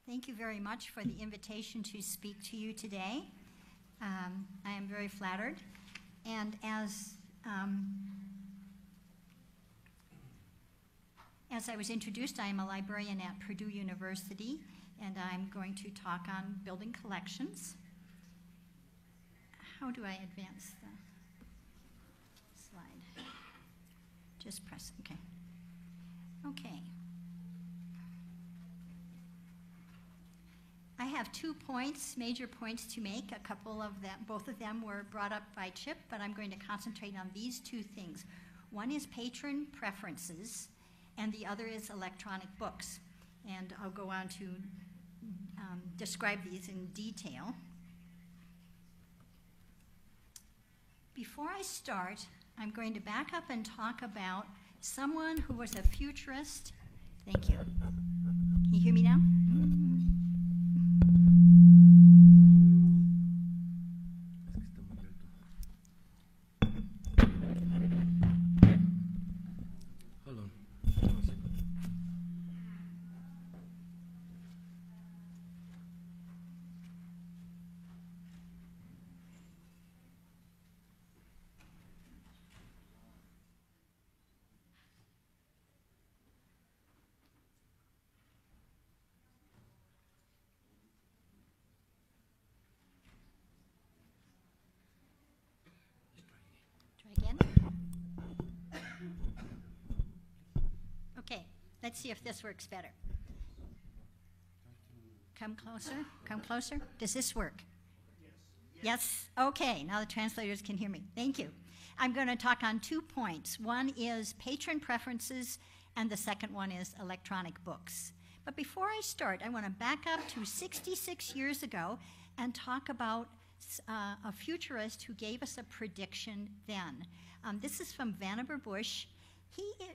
Thank you very much for the invitation to speak to you today. I am very flattered. And as I was introduced, I am a librarian at Purdue University, and I'm going to talk on building collections. How do I advance the slide? Just press, okay. Okay. I have 2 points, major points to make. A couple of them, both of them were brought up by Chip, but I'm going to concentrate on these 2 things. One is patron preferences, and the other is electronic books. And I'll go on to describe these in detail. Before I start, I'm going to back up and talk about someone who was a futurist. Thank you. Can you hear me now? Okay, let's see if this works better. Come closer, come closer. Does this work? Yes? Okay, now the translators can hear me. Thank you. I'm going to talk on 2 points. One is patron preferences, and the second one is electronic books. But before I start, I want to back up to 66 years ago and talk about a futurist who gave us a prediction then. This is from Vannevar Bush.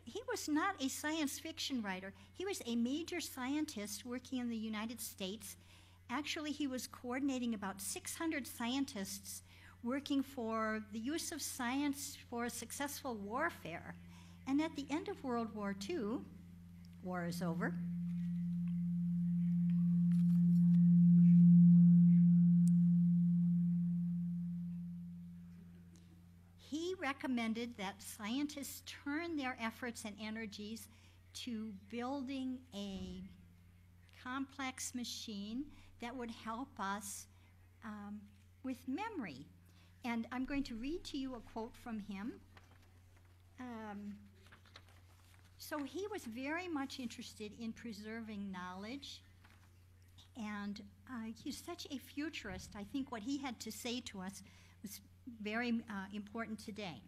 He was not a science fiction writer. He was a major scientist working in the United States. Actually, he was coordinating about 600 scientists working for the use of science for successful warfare. And at the end of World War II, war is over. He recommended that scientists turn their efforts and energies to building a complex machine that would help us with memory. And I'm going to read to you a quote from him. So he was very much interested in preserving knowledge, and he's such a futurist. I think what he had to say to us was very important today.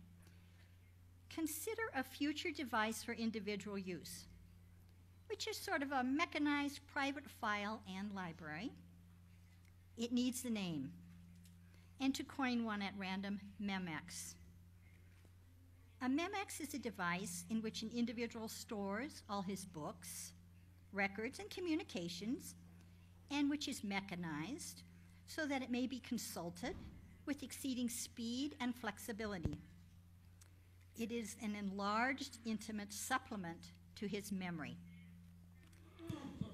Consider a future device for individual use, which is sort of a mechanized private file and library. It needs the name, and to coin one at random, Memex. A Memex is a device in which an individual stores all his books, records, and communications, and which is mechanized so that it may be consulted with exceeding speed and flexibility. It is an enlarged, intimate supplement to his memory.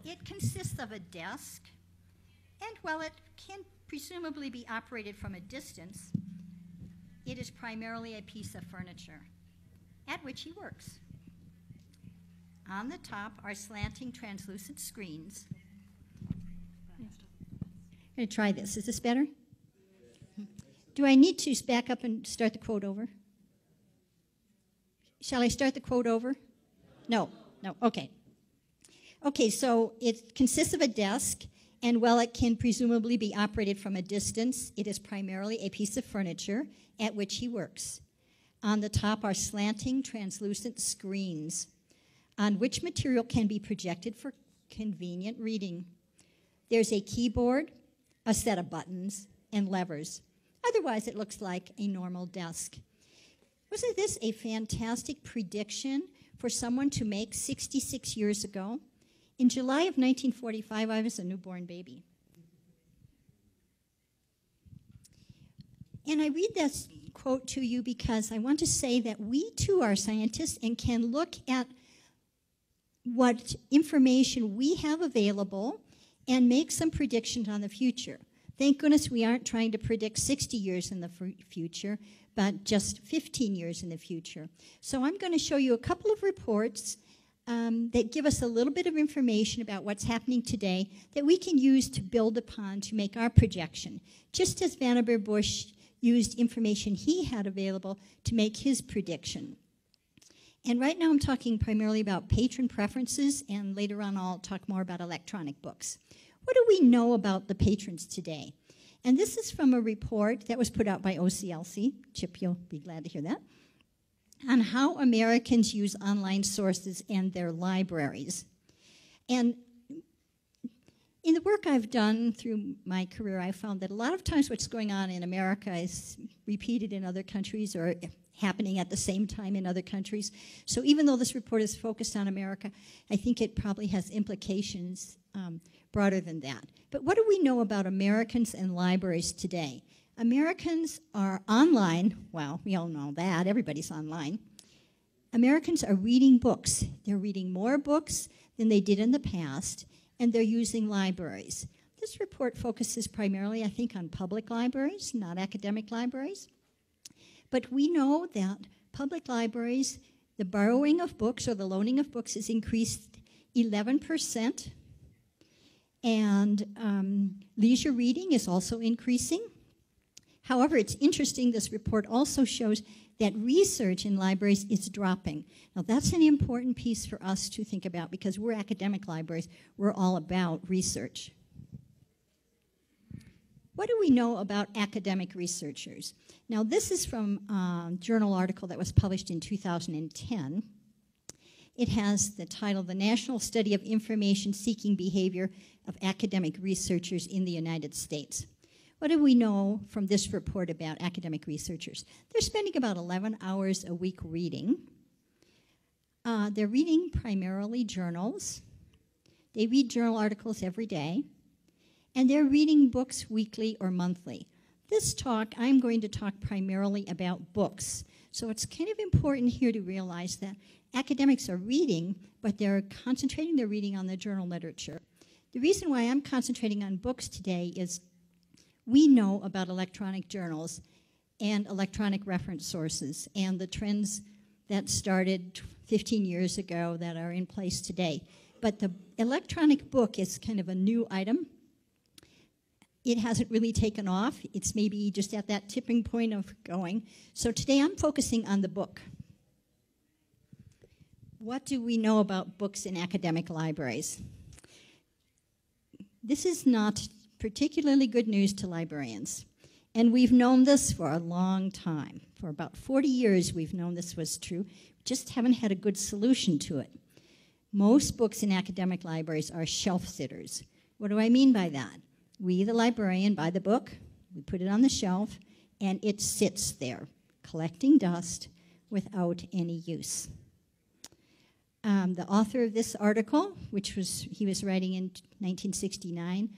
It consists of a desk, and while it can presumably be operated from a distance, it is primarily a piece of furniture at which he works. On the top are slanting translucent screens. I'm going to try this. Is this better? Do I need to back up and start the quote over? Shall I start the quote over? No, okay. Okay, so it consists of a desk, and while it can presumably be operated from a distance, it is primarily a piece of furniture at which he works. On the top are slanting, translucent screens on which material can be projected for convenient reading. There's a keyboard, a set of buttons, and levers. Otherwise, it looks like a normal desk. Wasn't this a fantastic prediction for someone to make 66 years ago? In July of 1945, I was a newborn baby. And I read this quote to you because I want to say that we too are scientists and can look at what information we have available and make some predictions on the future. Thank goodness we aren't trying to predict 60 years in the future, but just 15 years in the future. So I'm going to show you a couple of reports that give us a little bit of information about what's happening today that we can use to build upon to make our projection, just as Vannevar Bush used information he had available to make his prediction. And right now I'm talking primarily about patron preferences, and later on I'll talk more about electronic books. What do we know about the patrons today? And this is from a report that was put out by OCLC. Chip, you'll be glad to hear that. On how Americans use online sources and their libraries. And in the work I've done through my career, I found that a lot of times what's going on in America is repeated in other countries or happening at the same time in other countries. So even though this report is focused on America, I think it probably has implications broader than that. But what do we know about Americans and libraries today? Americans are online. Well, we all know that. Everybody's online. Americans are reading books. They're reading more books than they did in the past, and they're using libraries. This report focuses primarily, I think, on public libraries, not academic libraries. But we know that public libraries, the borrowing of books or the loaning of books has increased 11%, and leisure reading is also increasing. However, it's interesting, this report also shows that research in libraries is dropping. Now, that's an important piece for us to think about because we're academic libraries. We're all about research. What do we know about academic researchers? Now, this is from a journal article that was published in 2010. It has the title, The National Study of Information Seeking Behavior of Academic Researchers in the United States. What do we know from this report about academic researchers? They're spending about 11 hours a week reading. They're reading primarily journals. They read journal articles every day. And they're reading books weekly or monthly. This talk, I'm going to talk primarily about books. So it's kind of important here to realize that academics are reading, but they're concentrating their reading on the journal literature. The reason why I'm concentrating on books today is we know about electronic journals and electronic reference sources and the trends that started 15 years ago that are in place today. But the electronic book is kind of a new item. It hasn't really taken off. It's maybe just at that tipping point of going. So today I'm focusing on the book. What do we know about books in academic libraries? This is not particularly good news to librarians. And we've known this for a long time. For about 40 years we've known this was true. We just haven't had a good solution to it. Most books in academic libraries are shelf sitters. What do I mean by that? We, the librarian, buy the book, we put it on the shelf, and it sits there, collecting dust without any use. The author of this article, he was writing in 1969,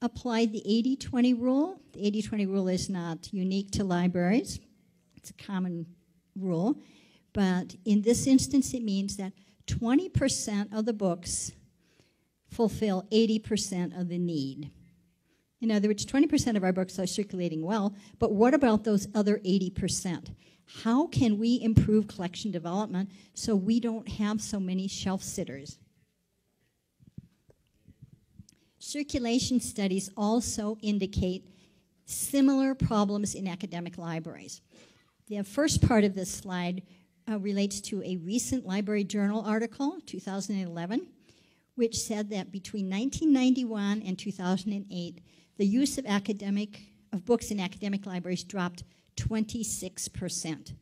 applied the 80-20 rule. The 80-20 rule is not unique to libraries. It's a common rule. But in this instance, it means that 20% of the books fulfill 80% of the need. In other words, 20% of our books are circulating well, but what about those other 80%? How can we improve collection development so we don't have so many shelf sitters? Circulation studies also indicate similar problems in academic libraries. The first part of this slide relates to a recent Library Journal article, 2011, which said that between 1991 and 2008, the use of books in academic libraries dropped 26%.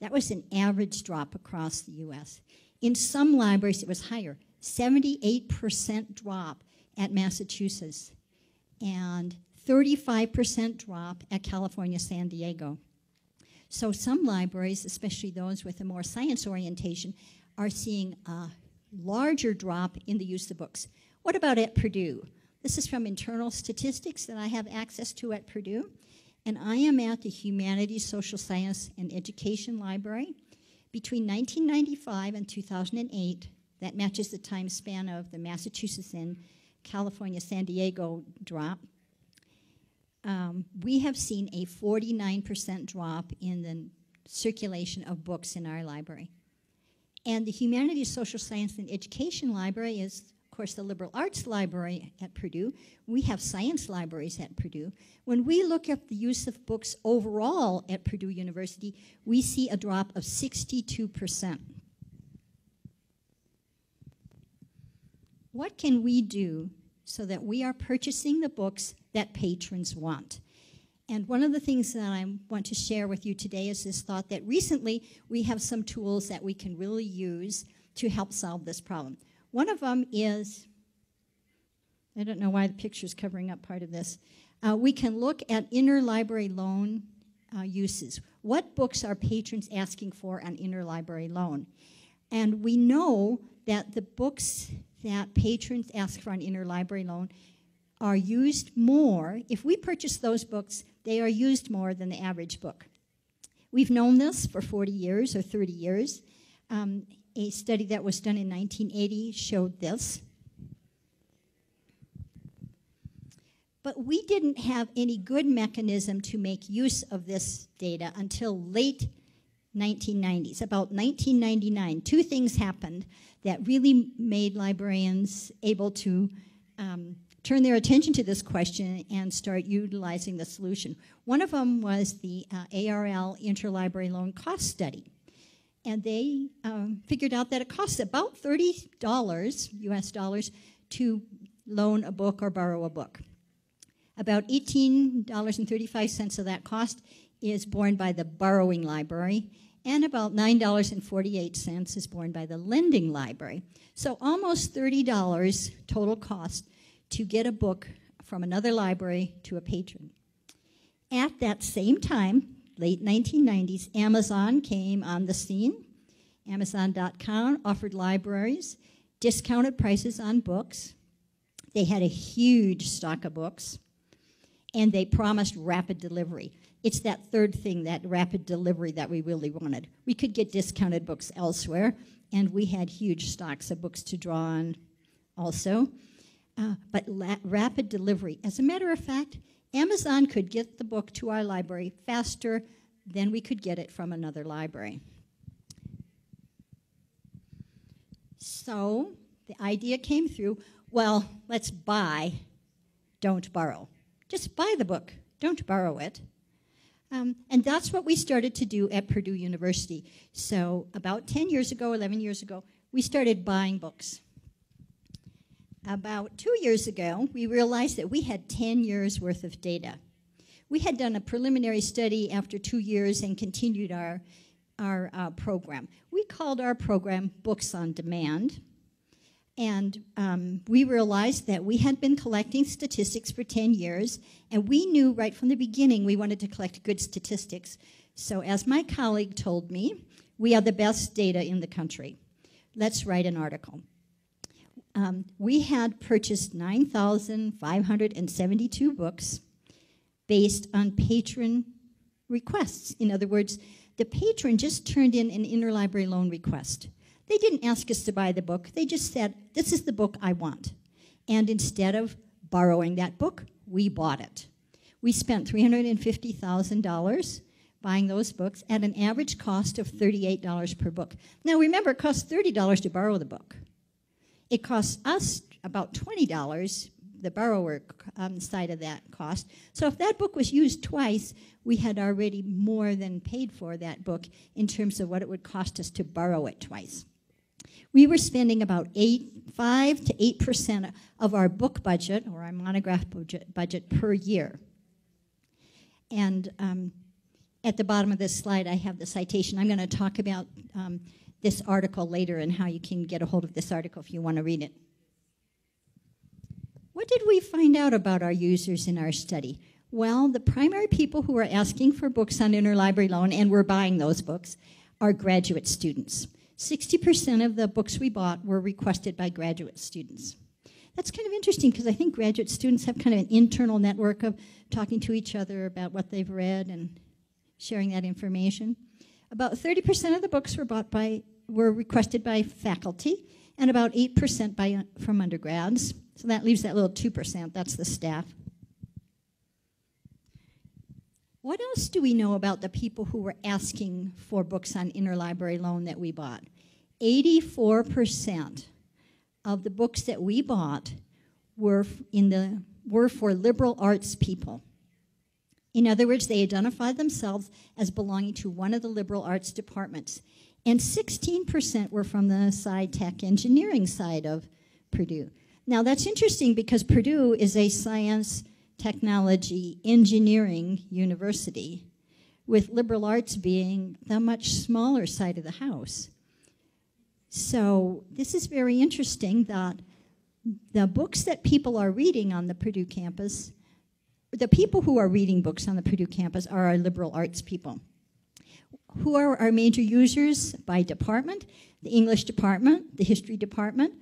That was an average drop across the U.S. In some libraries, it was higher, 78% drop at Massachusetts, and 35% drop at California, San Diego. So some libraries, especially those with a more science orientation, are seeing a larger drop in the use of books. What about at Purdue? This is from internal statistics that I have access to at Purdue, and I am at the Humanities, Social Science, and Education Library. Between 1995 and 2008, that matches the time span of the Massachusetts and California, San Diego drop, we have seen a 49% drop in the circulation of books in our library. And the Humanities, Social Science, and Education Library is, of course, the liberal arts library at Purdue. We have science libraries at Purdue. When we look at the use of books overall at Purdue University, we see a drop of 62%. What can we do so that we are purchasing the books that patrons want? And one of the things that I want to share with you today is this thought that recently we have some tools that we can really use to help solve this problem. One of them is, I don't know why the picture's covering up part of this. We can look at interlibrary loan uses. What books are patrons asking for on interlibrary loan? And we know that the books that patrons ask for on interlibrary loan are used more. If we purchase those books, they are used more than the average book. We've known this for 40 years or 30 years. A study that was done in 1980 showed this. But we didn't have any good mechanism to make use of this data until late 1990s, about 1999. Two things happened that really made librarians able to turn their attention to this question and start utilizing the solution. One of them was the ARL Interlibrary Loan Cost Study. And they figured out that it costs about $30 US dollars to loan a book or borrow a book. About $18.35 of that cost is borne by the borrowing library, and about $9.48 is borne by the lending library. So almost $30 total cost to get a book from another library to a patron. At that same time, late 1990s, Amazon came on the scene. Amazon.com offered libraries discounted prices on books. They had a huge stock of books, and they promised rapid delivery. It's that third thing, that rapid delivery, that we really wanted. We could get discounted books elsewhere, and we had huge stocks of books to draw on also. But rapid delivery. As a matter of fact, Amazon could get the book to our library faster than we could get it from another library. So the idea came through, well, let's buy, don't borrow. Just buy the book, don't borrow it. And that's what we started to do at Purdue University. So about 10 years ago, 11 years ago, we started buying books. About 2 years ago, we realized that we had 10 years worth of data. We had done a preliminary study after 2 years and continued our program. We called our program Books on Demand. And we realized that we had been collecting statistics for 10 years, and we knew right from the beginning we wanted to collect good statistics. So as my colleague told me, we have the best data in the country. Let's write an article. We had purchased 9,572 books based on patron requests. In other words, the patron just turned in an interlibrary loan request. They didn't ask us to buy the book. They just said, this is the book I want. And instead of borrowing that book, we bought it. We spent $350,000 buying those books at an average cost of $38 per book. Now remember, it costs $30 to borrow the book. It costs us about $20, the borrower side of that cost. So if that book was used twice, we had already more than paid for that book in terms of what it would cost us to borrow it twice. We were spending about 5 to 8% of our book budget, or our monograph budget per year. And at the bottom of this slide, I have the citation. I'm going to talk about this article later and how you can get a hold of this article if you want to read it. What did we find out about our users in our study? Well, the primary people who are asking for books on interlibrary loan, and we're buying those books, are graduate students. 60% of the books we bought were requested by graduate students. That's kind of interesting because I think graduate students have kind of an internal network of talking to each other about what they've read and sharing that information. About 30% of the books were requested by faculty, and about 8% from undergrads. So that leaves that little 2%. That's the staff. What else do we know about the people who were asking for books on interlibrary loan that we bought? 84% of the books that we bought were for liberal arts people. In other words, they identified themselves as belonging to one of the liberal arts departments. And 16% were from the sci-tech engineering side of Purdue. Now, that's interesting because Purdue is a science, technology, engineering university, with liberal arts being the much smaller side of the house. So this is very interesting that the books that people are reading on the Purdue campus, the people who are reading books on the Purdue campus are our liberal arts people. Who are our major users by department? The English department, the history department,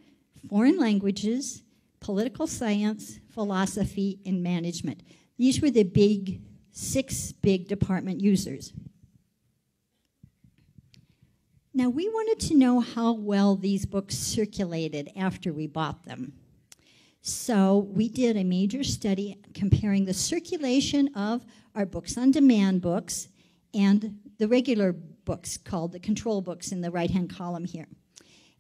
foreign languages, political science, philosophy, and management. These were the 6 big department users. Now, we wanted to know how well these books circulated after we bought them. So we did a major study comparing the circulation of our books on demand books and the regular books called the control books in the right-hand column here.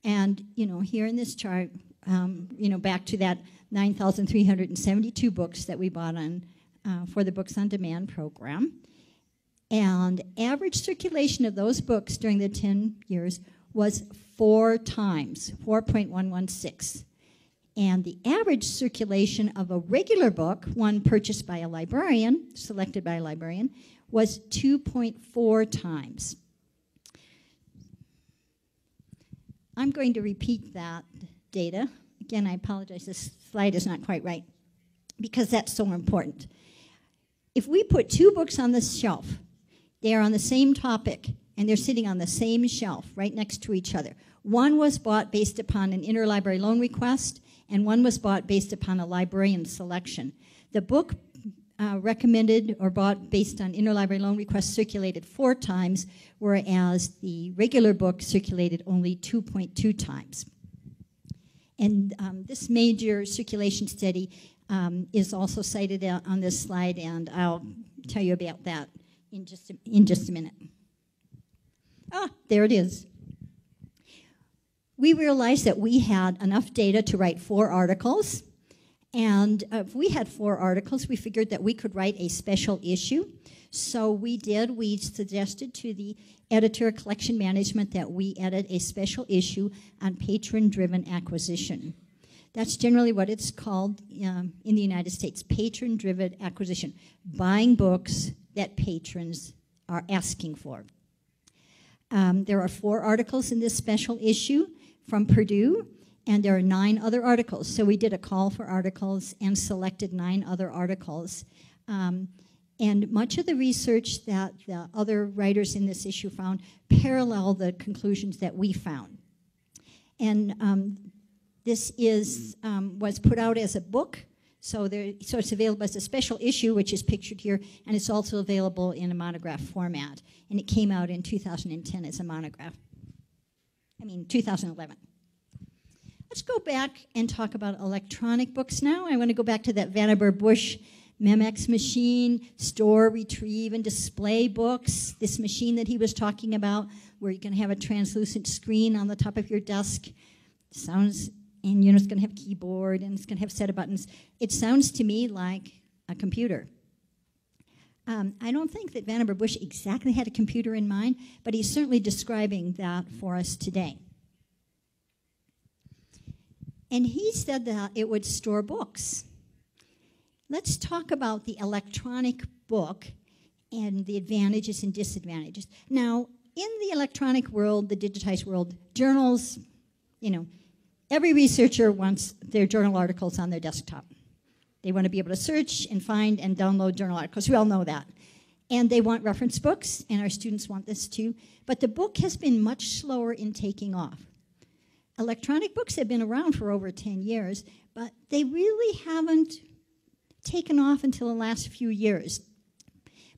And, here in this chart, back to that 9,372 books that we bought on for the Books on Demand program. And average circulation of those books during the 10 years was 4 times, 4.116. And the average circulation of a regular book, one purchased by a librarian, selected by a librarian, was 2.4 times. I'm going to repeat that data. Again, I apologize, this slide is not quite right, because that's so important. If we put 2 books on this shelf, they are on the same topic, and they're sitting on the same shelf, right next to each other. One was bought based upon an interlibrary loan request, and one was bought based upon a librarian selection. The book recommended or bought based on interlibrary loan requests circulated 4 times, whereas the regular book circulated only 2.2 times. And this major circulation study is also cited on this slide, and I'll tell you about that in just a minute. Ah, there it is. We realized that we had enough data to write 4 articles, and if we had 4 articles, we figured that we could write a special issue. So we did. We suggested to the editor of collection management that we edit a special issue on patron-driven acquisition. That's generally what it's called in the United States, patron-driven acquisition, buying books that patrons are asking for. There are 4 articles in this special issue from Purdue, and there are 9 other articles. So we did a call for articles and selected 9 other articles. And much of the research that the other writers in this issue found parallel the conclusions that we found. And this was put out as a book, so it's available as a special issue, which is pictured here, and it's also available in a monograph format. And it came out in 2010 as a monograph. 2011. Let's go back and talk about electronic books now. I want to go back to that Vannevar Bush Memex machine, store, retrieve, and display books. This machine that he was talking about, where you can have a translucent screen on the top of your desk. And it's going to have a keyboard, and it's going to have a set of buttons. It sounds to me like a computer. I don't think that Vannevar Bush exactly had a computer in mind, but he's certainly describing that for us today. And he said that it would store books. Let's talk about the electronic book and the advantages and disadvantages. Now, in the electronic world, the digitized world, journals, every researcher wants their journal articles on their desktop. They want to be able to search and find and download journal articles. We all know that. And they want reference books, and our students want this too. But the book has been much slower in taking off. Electronic books have been around for over 10 years, but they really haven't taken off until the last few years.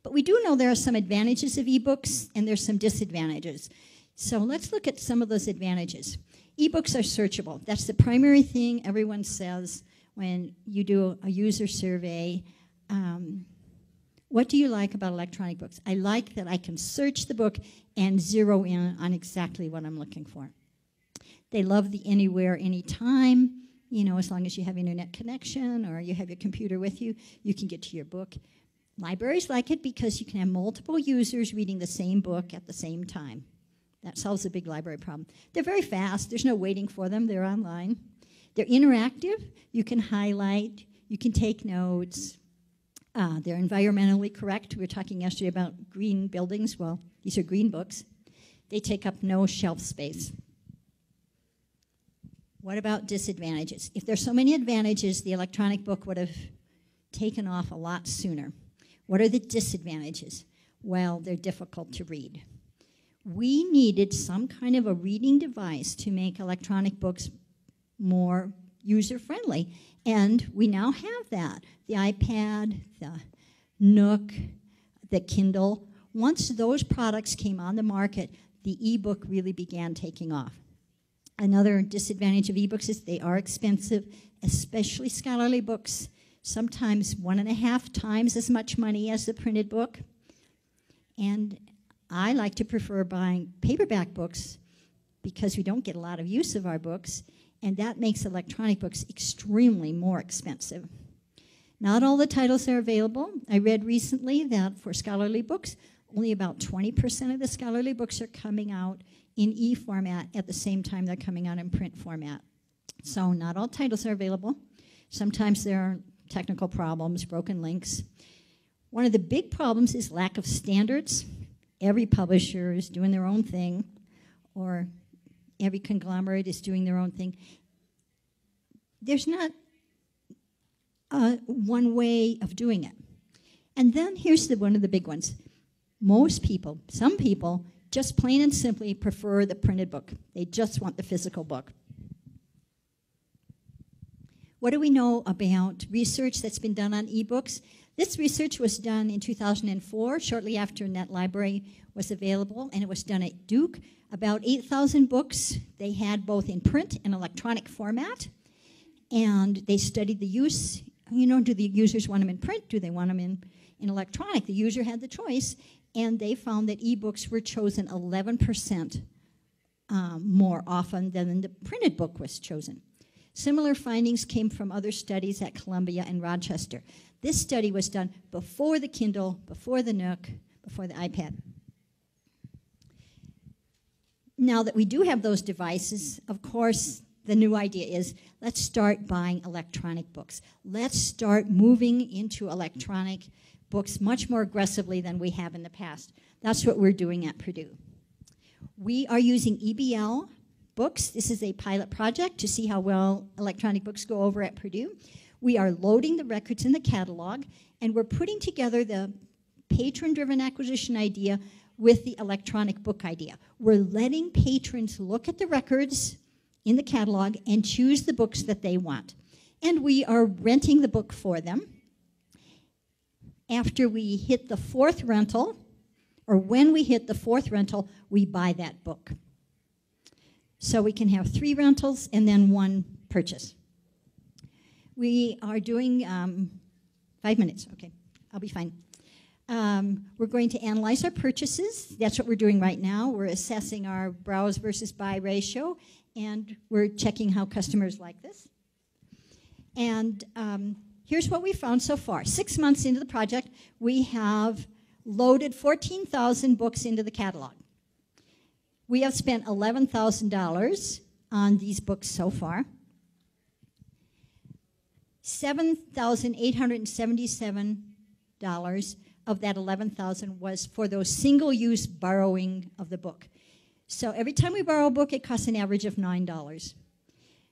But we do know there are some advantages of ebooks, and there's some disadvantages. So let's look at some of those advantages. Ebooks are searchable. That's the primary thing everyone says when you do a user survey, what do you like about electronic books? I like that I can search the book and zero in on exactly what I'm looking for. They love the anywhere, anytime. You know, as long as you have internet connection or you have your computer with you, you can get to your book. Libraries like it because you can have multiple users reading the same book at the same time. That solves a big library problem. They're very fast. There's no waiting for them. They're online. They're interactive. You can highlight. You can take notes. They're environmentally correct. We were talking yesterday about green buildings. Well, these are green books. They take up no shelf space. What about disadvantages? If there's so many advantages, the electronic book would have taken off a lot sooner. What are the disadvantages? Well, they're difficult to read. We needed some kind of a reading device to make electronic books more user-friendly, and we now have that. The iPad, the Nook, the Kindle. Once those products came on the market, the e-book really began taking off. Another disadvantage of ebooks is they are expensive, especially scholarly books, sometimes 1.5 times as much money as the printed book. And I like to prefer buying paperback books because we don't get a lot of use of our books, and that makes electronic books extremely more expensive. Not all the titles are available. I read recently that for scholarly books, only about 20% of the scholarly books are coming out in e-format at the same time they're coming out in print format. So not all titles are available. Sometimes there are technical problems, broken links. One of the big problems is lack of standards. Every publisher is doing their own thing, or every conglomerate is doing their own thing. There's not one way of doing it. And then here's one of the big ones. Most people, some people, just plain and simply prefer the printed book. They just want the physical book. What do we know about research that's been done on ebooks? This research was done in 2004, shortly after NetLibrary was available, and it was done at Duke. About 8,000 books they had both in print and electronic format, and they studied the use. You know, do the users want them in print? Do they want them in electronic? The user had the choice, and they found that ebooks were chosen 11% more often than the printed book was chosen. Similar findings came from other studies at Columbia and Rochester. This study was done before the Kindle, before the Nook, before the iPad. Now that we do have those devices, of course, the new idea is let's start buying electronic books. Let's start moving into electronic books much more aggressively than we have in the past. That's what we're doing at Purdue. We are using EBL books. This is a pilot project to see how well electronic books go over at Purdue. We are loading the records in the catalog, and we're putting together the patron-driven acquisition idea with the electronic book idea. We're letting patrons look at the records in the catalog and choose the books that they want. And we are renting the book for them. After we hit the 4th rental, or when we hit the 4th rental, we buy that book. So we can have 3 rentals and then 1 purchase. We are doing 5 minutes. Okay, I'll be fine. We're going to analyze our purchases. That's what we're doing right now. We're assessing our browse versus buy ratio, and we're checking how customers like this. And here's what we found so far. 6 months into the project, we have loaded 14,000 books into the catalog. We have spent $11,000 on these books so far. $7,877 of that $11,000 was for those single-use borrowing of the book. So every time we borrow a book, it costs an average of $9.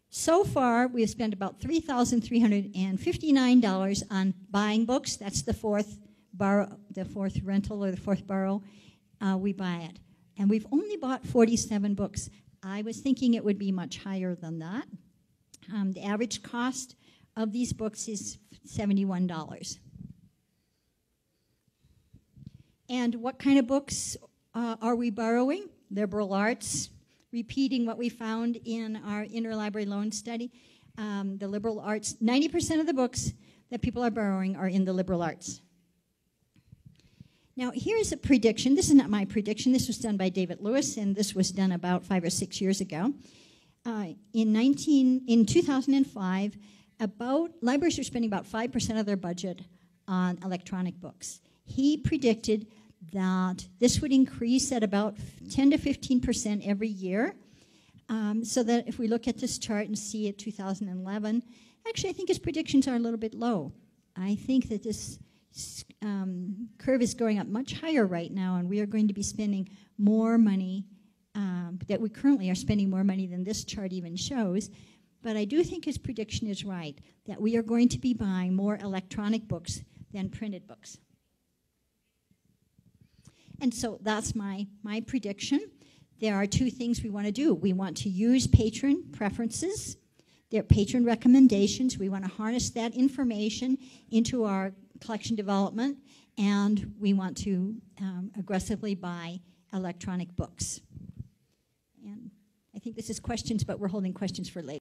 So far, we have spent about $3,359 on buying books. That's the 4th rental or the 4th borrow. We buy it. And we've only bought 47 books. I was thinking it would be much higher than that. The average cost of these books is $71. And what kind of books are we borrowing? Liberal arts, repeating what we found in our interlibrary loan study. the liberal arts. 90% of the books that people are borrowing are in the liberal arts. Now, here's a prediction. This is not my prediction. This was done by David Lewis, and this was done about 5 or 6 years ago. In 2005, libraries are spending about 5% of their budget on electronic books. He predicted that this would increase at about 10 to 15% every year. So that if we look at this chart and see it 2011, actually I think his predictions are a little bit low. I think that this curve is going up much higher right now, and we are going to be spending more money, that we currently are spending more money than this chart even shows. But I do think his prediction is right, that we are going to be buying more electronic books than printed books. And so that's my prediction. There are two things we want to do. We want to use patron preferences, their patron recommendations. We want to harness that information into our collection development, and we want to aggressively buy electronic books. And I think this is questions, but we're holding questions for later.